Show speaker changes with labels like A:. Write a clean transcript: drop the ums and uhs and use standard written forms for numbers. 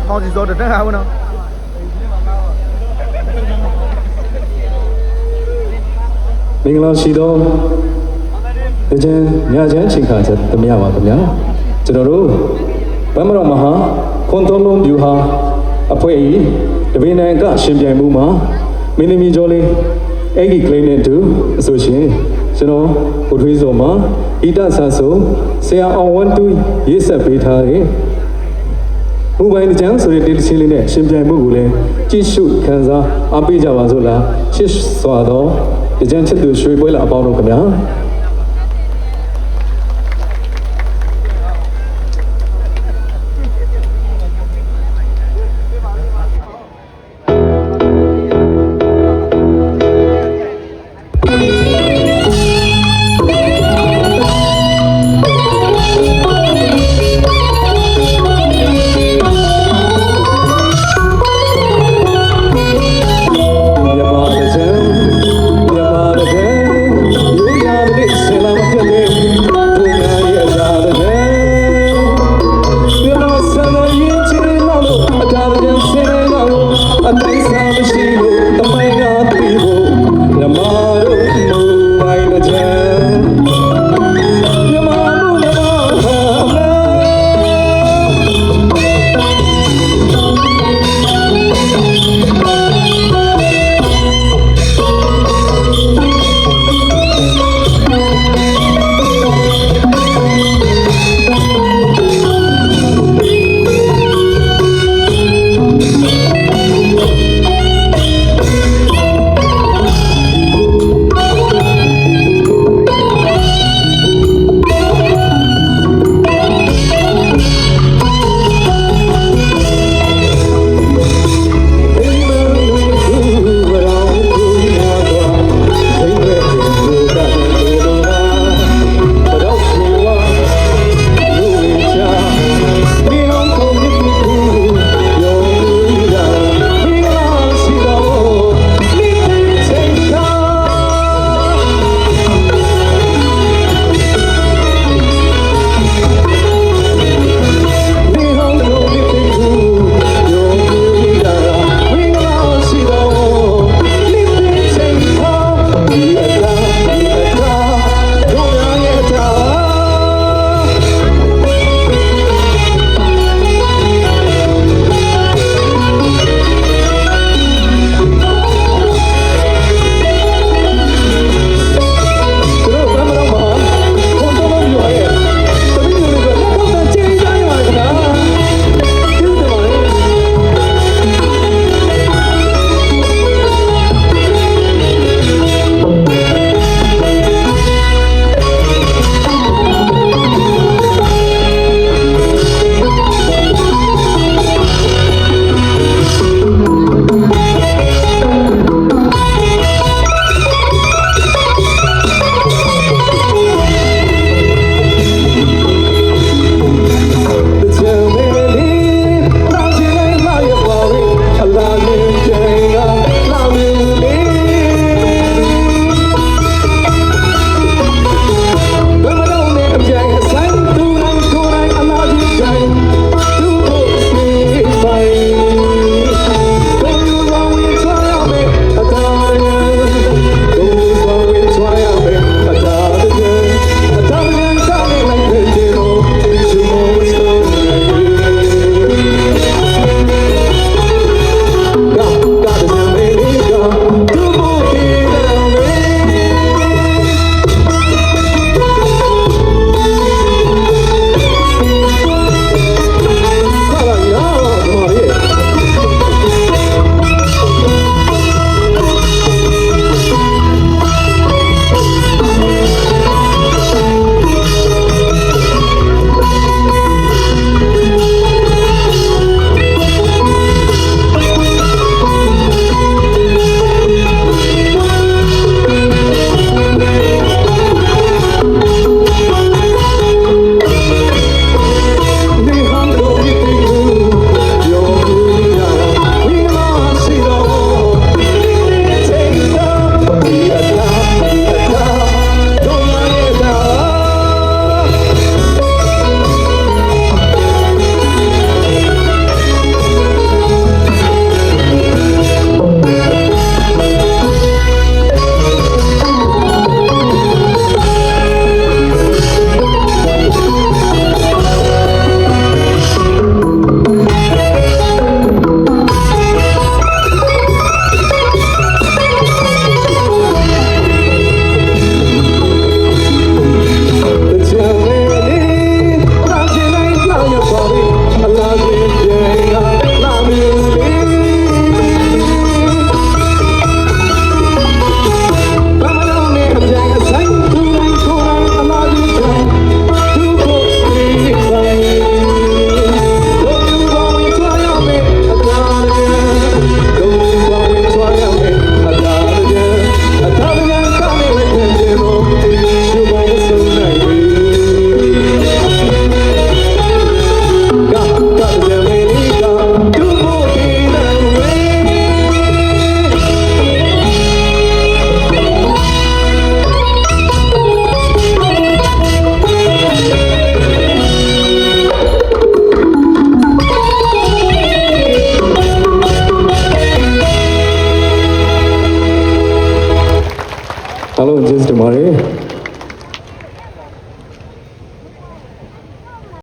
A: 好几招的真还不能。
B: မင်္ဂလာရှိသောတကြံညချမ်းချိန်ခါချက်တမရပါခင်ဗျာကျွန်တော်တို့ဗမ္မတော်မဟာခွန်သုံးလုံးပြူဟာအဖွဲ့ဤတပင်နိုင်ကရှင်ပြိုင်မှုမှာမင်းသမီးကျော်လေးအဲ့ဒီကလေးနဲ့တူအဆိုရှင်ကျွန်တော်ဘုထွေးစောမှာဣတဆတ်ဆုံဆရာအောင်ဝန်းတူရေးဆက်ပေးထားတဲ့မူပိုင်းကြံဆိုတဲ့တေးချင်းလေးနဲ့ရှင်ပြိုင်မှုကိုလည်းကြည့်ရှုခံစားအားပေးကြပါစို့လားရှစ်စွာသောတကြံချစ်သူရွှေပွဲလာအပေါင်းတို့ခင်ဗျာ ပါတယ်